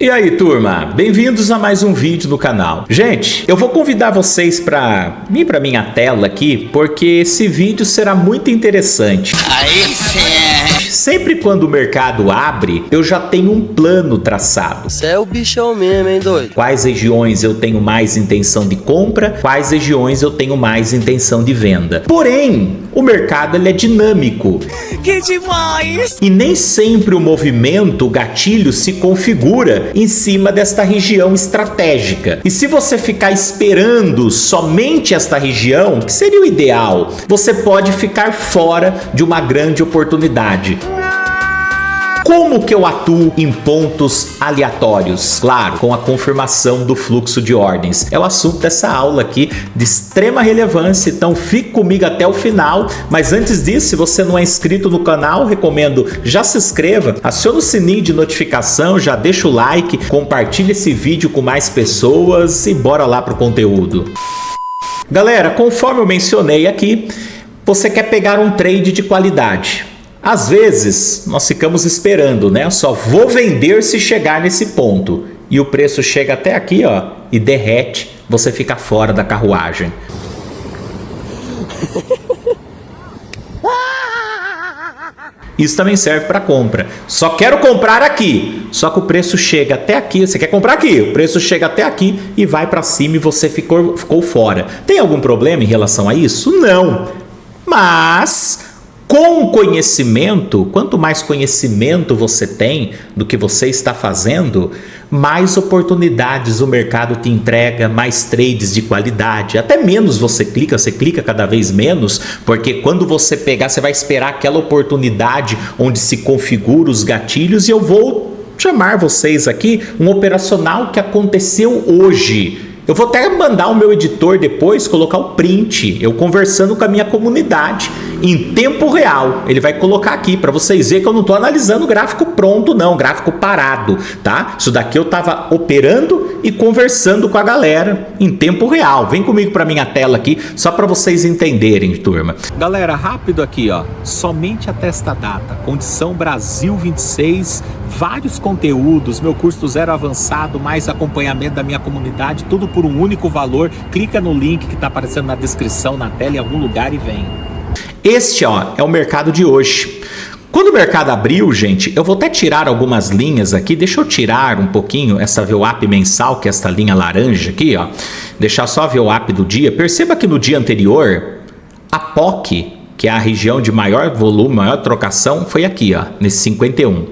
E aí, turma, bem-vindos a mais um vídeo no canal. Gente, eu vou convidar vocês para vir para minha tela aqui, porque esse vídeo será muito interessante. Aí sim. Sempre quando o mercado abre, eu já tenho um plano traçado. Você é o bichão mesmo, hein, doido? Quais regiões eu tenho mais intenção de compra, quais regiões eu tenho mais intenção de venda. Porém, o mercado ele é dinâmico. Que demais! E nem sempre o movimento, o gatilho, se configura em cima desta região estratégica. E se você ficar esperando somente esta região, que seria o ideal, você pode ficar fora de uma grande oportunidade. Como que eu atuo em pontos aleatórios? Claro, com a confirmação do fluxo de ordens. É o assunto dessa aula aqui de extrema relevância, então fique comigo até o final. Mas antes disso, se você não é inscrito no canal, recomendo já se inscreva, acione o sininho de notificação, já deixa o like, compartilhe esse vídeo com mais pessoas e bora lá pro conteúdo. Galera, conforme eu mencionei aqui, você quer pegar um trade de qualidade. Às vezes, nós ficamos esperando, né? Só vou vender se chegar nesse ponto. E o preço chega até aqui, ó, e derrete, você fica fora da carruagem. Isso também serve para compra. Só quero comprar aqui. Só que o preço chega até aqui. Você quer comprar aqui? O preço chega até aqui e vai para cima e você ficou fora. Tem algum problema em relação a isso? Não. Mas com conhecimento, quanto mais conhecimento você tem do que você está fazendo, mais oportunidades o mercado te entrega, mais trades de qualidade, até menos você clica cada vez menos, porque quando você pegar, você vai esperar aquela oportunidade onde se configura os gatilhos e eu vou chamar vocês aqui um operacional que aconteceu hoje. Eu vou até mandar o meu editor depois colocar o print, eu conversando com a minha comunidade em tempo real. Ele vai colocar aqui para vocês verem que eu não estou analisando o gráfico pronto não, gráfico parado, tá? Isso daqui eu estava operando e conversando com a galera em tempo real. Vem comigo para minha tela aqui, só para vocês entenderem, turma. Galera, rápido aqui, ó, somente até esta data, condição Brasil 26, vários conteúdos, meu curso do zero avançado, mais acompanhamento da minha comunidade, tudo por um único valor. Clica no link que está aparecendo na descrição, na tela, em algum lugar e vem. Este, ó, é o mercado de hoje. Quando o mercado abriu, gente, eu vou até tirar algumas linhas aqui. Deixa eu tirar um pouquinho essa VWAP mensal, que é esta linha laranja aqui, ó. Deixar só a VWAP do dia. Perceba que no dia anterior, a POC, que é a região de maior volume, maior trocação, foi aqui, ó, nesse 51.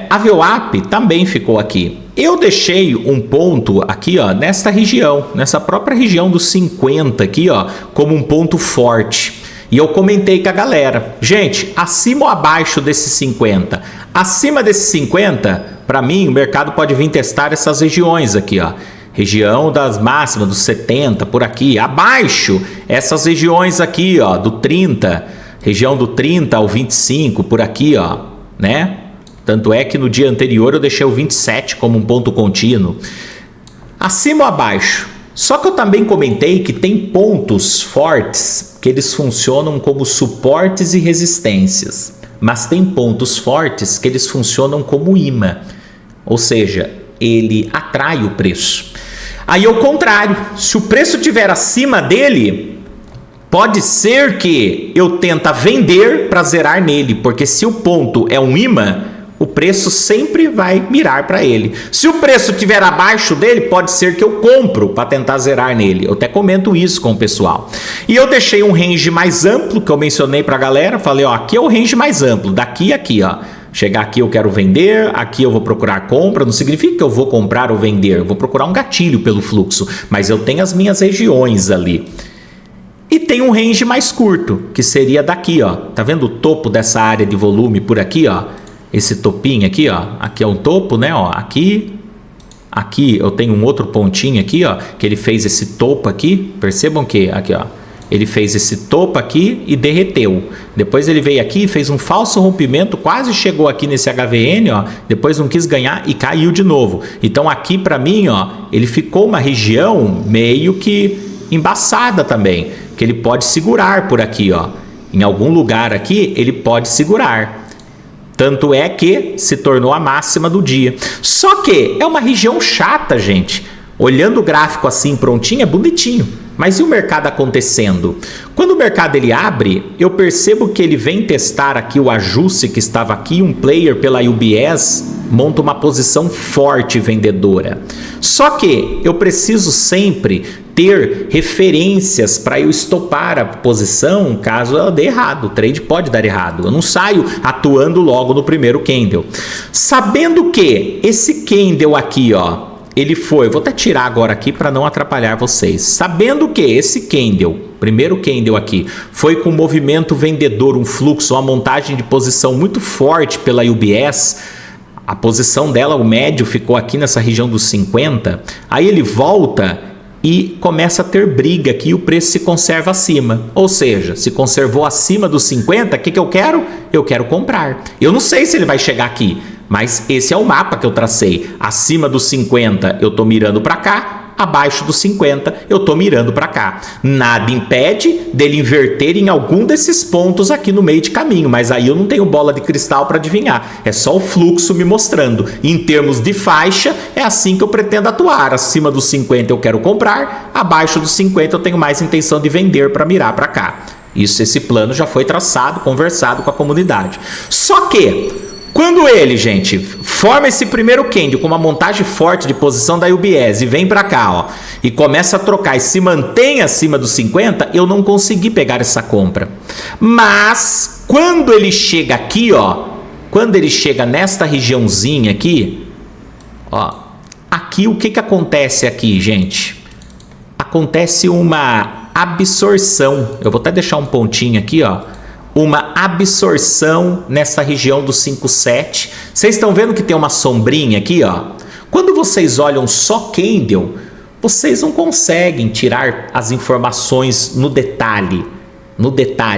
A VWAP também ficou aqui. Eu deixei um ponto aqui, ó, nessa região, nessa própria região dos 50 aqui, ó, como um ponto forte. E eu comentei com a galera, gente, acima ou abaixo desses 50? Acima desses 50, para mim, o mercado pode vir testar essas regiões aqui, ó. Região das máximas, dos 70, por aqui. Abaixo, essas regiões aqui, ó, do 30, região do 30 ao 25, por aqui, ó, né? Tanto é que no dia anterior eu deixei o 27 como um ponto contínuo. Acima ou abaixo? Só que eu também comentei que tem pontos fortes que eles funcionam como suportes e resistências. Mas tem pontos fortes que eles funcionam como imã. Ou seja, ele atrai o preço. Aí ao contrário, se o preço estiver acima dele, pode ser que eu tente vender para zerar nele. Porque se o ponto é um imã, o preço sempre vai mirar para ele. Se o preço estiver abaixo dele, pode ser que eu compro para tentar zerar nele. Eu até comento isso com o pessoal. E eu deixei um range mais amplo, que eu mencionei para a galera. Falei, ó, aqui é o range mais amplo, daqui a aqui, ó. Chegar aqui eu quero vender, aqui eu vou procurar compra. Não significa que eu vou comprar ou vender. Eu vou procurar um gatilho pelo fluxo. Mas eu tenho as minhas regiões ali. E tem um range mais curto, que seria daqui, ó. Tá vendo o topo dessa área de volume por aqui, ó? Esse topinho aqui, ó, aqui é um topo, né, ó, aqui eu tenho um outro pontinho aqui, ó, que ele fez esse topo aqui, percebam que, aqui, ó, ele fez esse topo aqui e derreteu, depois ele veio aqui e fez um falso rompimento, quase chegou aqui nesse HVN, ó, depois não quis ganhar e caiu de novo. Então aqui para mim, ó, ele ficou uma região meio que embaçada também, que ele pode segurar por aqui, ó, em algum lugar aqui ele pode segurar. Tanto é que se tornou a máxima do dia. Só que é uma região chata, gente. Olhando o gráfico assim prontinho, é bonitinho. Mas e o mercado acontecendo? Quando o mercado ele abre, eu percebo que ele vem testar aqui o ajuste que estava aqui. Um player pela UBS monta uma posição forte vendedora. Só que eu preciso sempre ter referências para eu estopar a posição caso ela dê errado. O trade pode dar errado. Eu não saio atuando logo no primeiro candle. Sabendo que esse candle aqui, ó, ele foi, vou até tirar agora aqui para não atrapalhar vocês. Sabendo que esse candle, primeiro candle aqui, foi com movimento vendedor, um fluxo, uma montagem de posição muito forte pela UBS, a posição dela, o médio, ficou aqui nessa região dos 50, aí ele volta e começa a ter briga aqui e o preço se conserva acima. Ou seja, se conservou acima dos 50, o que eu quero? Eu quero comprar. Eu não sei se ele vai chegar aqui, mas esse é o mapa que eu tracei. Acima dos 50 eu tô mirando para cá, abaixo dos 50 eu tô mirando para cá. Nada impede dele inverter em algum desses pontos aqui no meio de caminho, mas aí eu não tenho bola de cristal para adivinhar. É só o fluxo me mostrando. Em termos de faixa, é assim que eu pretendo atuar. Acima dos 50 eu quero comprar, abaixo dos 50 eu tenho mais intenção de vender para mirar para cá. Esse plano já foi traçado, conversado com a comunidade. Só que quando ele, gente, forma esse primeiro candle com uma montagem forte de posição da UBS e vem para cá, ó, e começa a trocar e se mantém acima dos 50, eu não consegui pegar essa compra. Mas quando ele chega aqui, ó, quando ele chega nesta regiãozinha aqui, ó, aqui o que acontece aqui, gente? Acontece uma absorção. Eu vou até deixar um pontinho aqui, ó. Uma absorção nessa região do 5,7. Vocês estão vendo que tem uma sombrinha aqui, ó? Quando vocês olham só candle, vocês não conseguem tirar as informações no detalhe,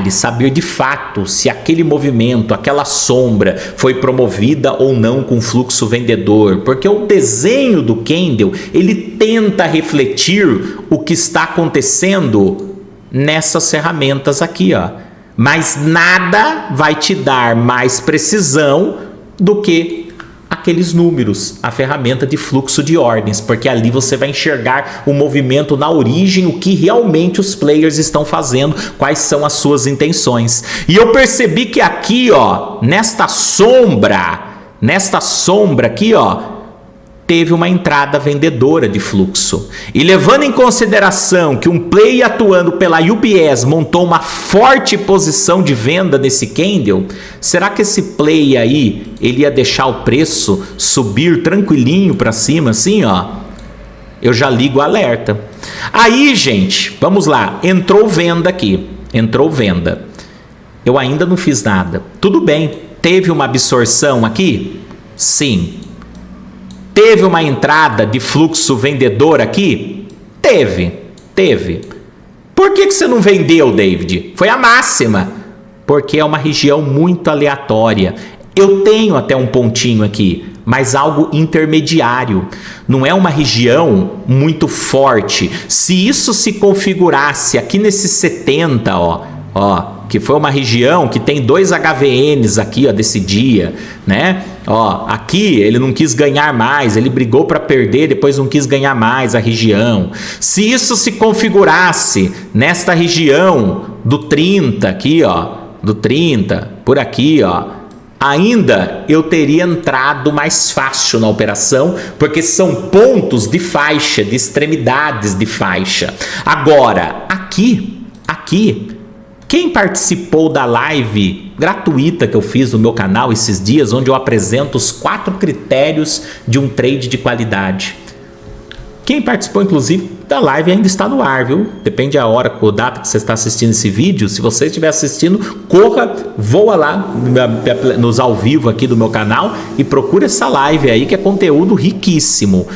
saber de fato se aquele movimento, aquela sombra foi promovida ou não com fluxo vendedor, porque o desenho do candle, ele tenta refletir o que está acontecendo nessas ferramentas aqui, ó. Mas nada vai te dar mais precisão do que aqueles números, a ferramenta de fluxo de ordens, porque ali você vai enxergar o movimento na origem, o que realmente os players estão fazendo, quais são as suas intenções. E eu percebi que aqui, ó, nesta sombra aqui, ó, teve uma entrada vendedora de fluxo. E levando em consideração que um play atuando pela UBS montou uma forte posição de venda nesse candle, será que esse play aí, ele ia deixar o preço subir tranquilinho para cima assim, ó? Eu já ligo o alerta. Aí, gente, vamos lá, entrou venda aqui, entrou venda. Eu ainda não fiz nada. Tudo bem, teve uma absorção aqui? Sim. Teve uma entrada de fluxo vendedor aqui? Teve. Por que você não vendeu, David? Foi a máxima. Porque é uma região muito aleatória. Eu tenho até um pontinho aqui, mas algo intermediário. Não é uma região muito forte. Se isso se configurasse aqui nesse 70, ó, que foi uma região que tem 2 HVNs aqui, ó, desse dia, né? Ó, aqui ele não quis ganhar mais, ele brigou para perder, depois não quis ganhar mais a região. Se isso se configurasse nesta região do 30 aqui, ó, do 30, por aqui, ó, ainda eu teria entrado mais fácil na operação, porque são pontos de faixa, de extremidades de faixa. Agora, aqui, quem participou da live gratuita que eu fiz no meu canal esses dias, onde eu apresento os 4 critérios de um trade de qualidade? Quem participou, inclusive, da live ainda está no ar, viu? Depende da hora, a data que você está assistindo esse vídeo. Se você estiver assistindo, corra, voa lá nos ao vivo aqui do meu canal e procura essa live aí, que é conteúdo riquíssimo.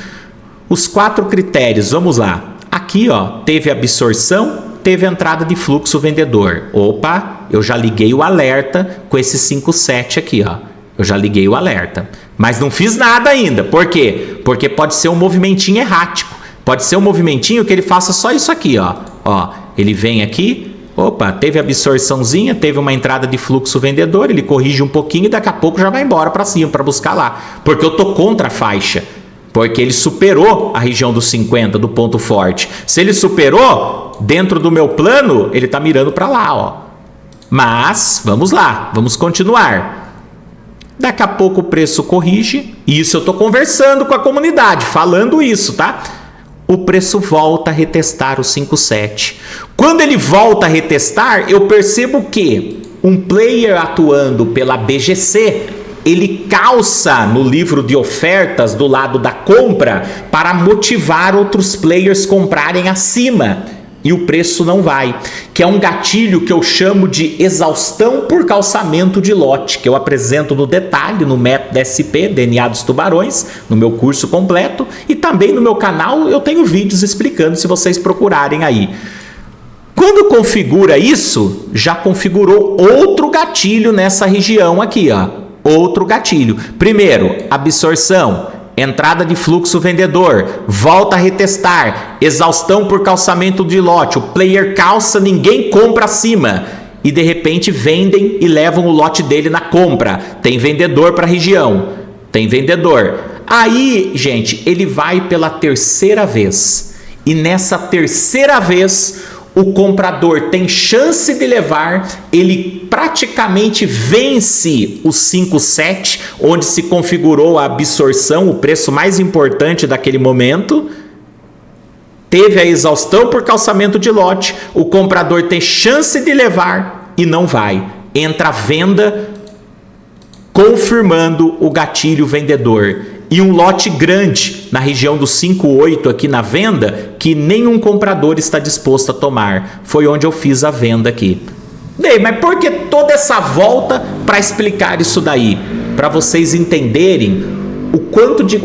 Os 4 critérios, vamos lá. Aqui, ó, teve absorção, teve entrada de fluxo vendedor. Opa, eu já liguei o alerta com esse 5,7 aqui, ó. Eu já liguei o alerta. Mas não fiz nada ainda. Por quê? Porque pode ser um movimentinho errático. Pode ser um movimentinho que ele faça só isso aqui, ó. Ó, ele vem aqui, Opa, teve absorçãozinha, teve uma entrada de fluxo vendedor, ele corrige um pouquinho e daqui a pouco já vai embora para cima, para buscar lá. Porque eu tô contra a faixa. Porque ele superou a região dos 50, do ponto forte. Se ele superou, dentro do meu plano, ele tá mirando para lá, ó. Mas, vamos lá, vamos continuar. Daqui a pouco o preço corrige. Isso eu tô conversando com a comunidade, falando isso, tá? O preço volta a retestar o 5,7. Quando ele volta a retestar, eu percebo que um player atuando pela BGC, ele calça no livro de ofertas do lado da compra para motivar outros players comprarem acima. E o preço não vai, que é um gatilho que eu chamo de exaustão por calçamento de lote, que eu apresento no detalhe no método SP, DNA dos Tubarões, no meu curso completo, e também no meu canal eu tenho vídeos explicando se vocês procurarem aí. Quando configura isso, já configurou outro gatilho nessa região aqui, ó. Outro gatilho. Primeiro, absorção. Entrada de fluxo vendedor, volta a retestar, exaustão por calçamento de lote, o player calça, ninguém compra acima e de repente vendem e levam o lote dele na compra. Tem vendedor para a região, tem vendedor. Aí, gente, ele vai pela terceira vez e nessa terceira vez o comprador tem chance de levar, ele praticamente vence o 5,7, onde se configurou a absorção, o preço mais importante daquele momento. Teve a exaustão por calçamento de lote, o comprador tem chance de levar e não vai. Entra a venda, confirmando o gatilho vendedor. E um lote grande na região do 5,8 aqui na venda, que nenhum comprador está disposto a tomar. Foi onde eu fiz a venda aqui. Ney, mas por que toda essa volta para explicar isso daí? Para vocês entenderem o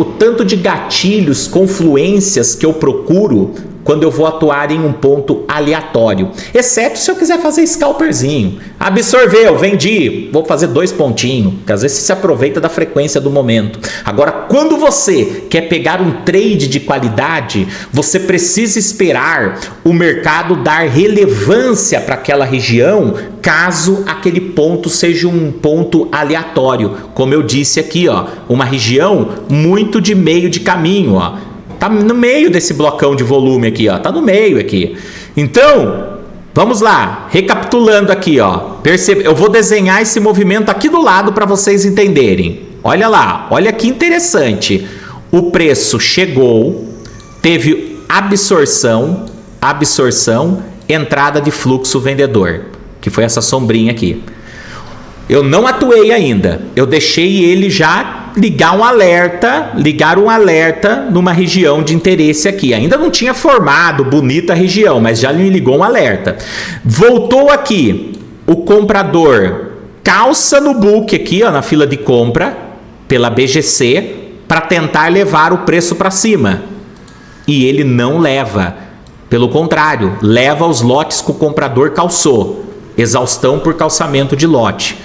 tanto de gatilhos, confluências que eu procuro quando eu vou atuar em um ponto aleatório. Exceto se eu quiser fazer scalperzinho. Absorveu, vendi, vou fazer 2 pontinhos, porque às vezes você se aproveita da frequência do momento. Agora, quando você quer pegar um trade de qualidade, você precisa esperar o mercado dar relevância para aquela região, caso aquele ponto seja um ponto aleatório. Como eu disse aqui, ó, uma região muito de meio de caminho, ó. Tá no meio desse blocão de volume aqui, ó. Tá no meio aqui. Então, vamos lá. Recapitulando aqui, ó. Percebe? Eu vou desenhar esse movimento aqui do lado para vocês entenderem. Olha lá. Olha que interessante. O preço chegou, teve absorção, entrada de fluxo vendedor, que foi essa sombrinha aqui. Eu não atuei ainda. Eu deixei ele já ligar um alerta numa região de interesse aqui. Ainda não tinha formado bonita a região, mas já me ligou um alerta. Voltou aqui. O comprador calça no book aqui, ó, na fila de compra, pela BGC, para tentar levar o preço para cima. E ele não leva. Pelo contrário, leva os lotes que o comprador calçou. Exaustão por calçamento de lote.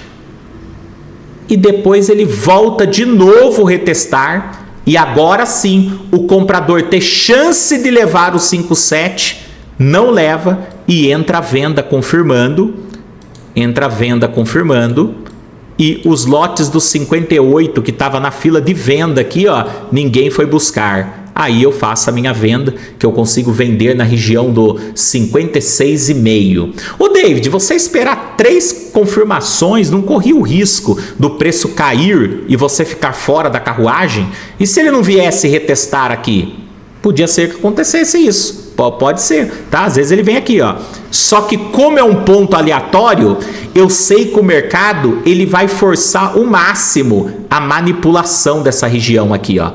E depois ele volta de novo retestar e agora sim o comprador ter chance de levar o 5,7, não leva e entra a venda confirmando, e os lotes dos 58 que estava na fila de venda aqui, ó, ninguém foi buscar. Aí eu faço a minha venda, que eu consigo vender na região do 56,5. Ô David, você esperar 3 confirmações, não corria o risco do preço cair e você ficar fora da carruagem? E se ele não viesse retestar aqui? Podia ser que acontecesse isso. Pode ser, tá? Às vezes ele vem aqui, ó. Só que como é um ponto aleatório, eu sei que o mercado ele vai forçar o máximo a manipulação dessa região aqui, ó.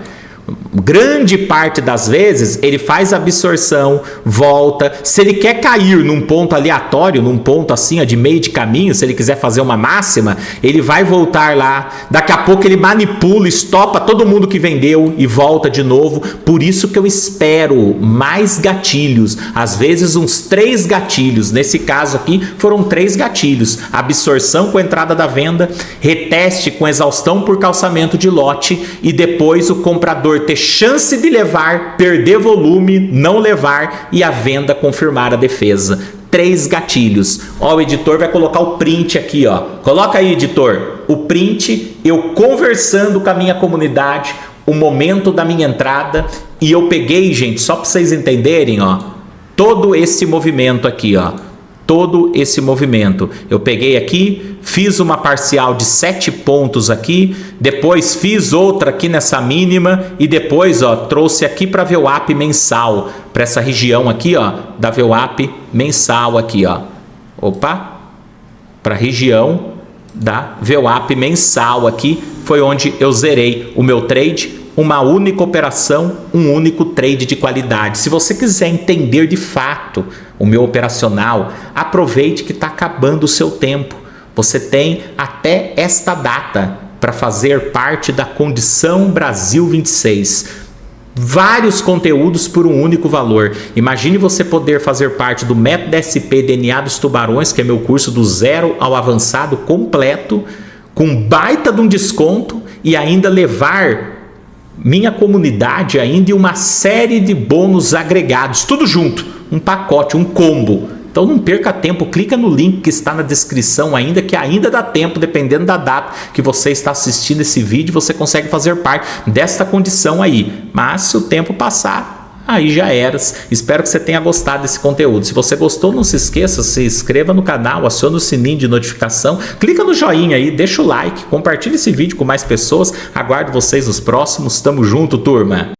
Grande parte das vezes ele faz absorção, volta. Se ele quer cair num ponto aleatório, num ponto assim, ó, de meio de caminho, se ele quiser fazer uma máxima, ele vai voltar lá. Daqui a pouco ele manipula, estopa todo mundo que vendeu e volta de novo. Por isso que eu espero mais gatilhos, às vezes uns 3 gatilhos. Nesse caso aqui foram 3 gatilhos: absorção com entrada da venda, reteste com exaustão por calçamento de lote e depois o comprador ter chance de levar, perder volume, não levar e a venda confirmar a defesa. 3 gatilhos. Ó, o editor vai colocar o print aqui, ó. Coloca aí, editor, o print, eu conversando com a minha comunidade, o momento da minha entrada, e eu peguei, gente, só para vocês entenderem, ó, todo esse movimento aqui, ó. Todo esse movimento. Eu peguei aqui, fiz uma parcial de 7 pontos aqui, depois fiz outra aqui nessa mínima e depois, ó, trouxe aqui para VWAP mensal, para essa região aqui, ó, da VWAP mensal aqui, ó. Opa! Para a região da VWAP mensal aqui, foi onde eu zerei o meu trade. Uma única operação, um único trade de qualidade. Se você quiser entender de fato o meu operacional, aproveite que está acabando o seu tempo. Você tem até esta data para fazer parte da Condição Brasil 26. Vários conteúdos por um único valor. Imagine você poder fazer parte do Método SP DNA dos Tubarões, que é meu curso do zero ao avançado completo, com baita de um desconto e ainda levar minha comunidade ainda e uma série de bônus agregados, tudo junto, um pacote, um combo. Então não perca tempo, clica no link que está na descrição ainda, que ainda dá tempo, dependendo da data que você está assistindo esse vídeo, você consegue fazer parte desta condição aí. Mas se o tempo passar, aí já era. Espero que você tenha gostado desse conteúdo. Se você gostou, não se esqueça, se inscreva no canal, acione o sininho de notificação, clica no joinha aí, deixa o like, compartilhe esse vídeo com mais pessoas. Aguardo vocês nos próximos. Tamo junto, turma!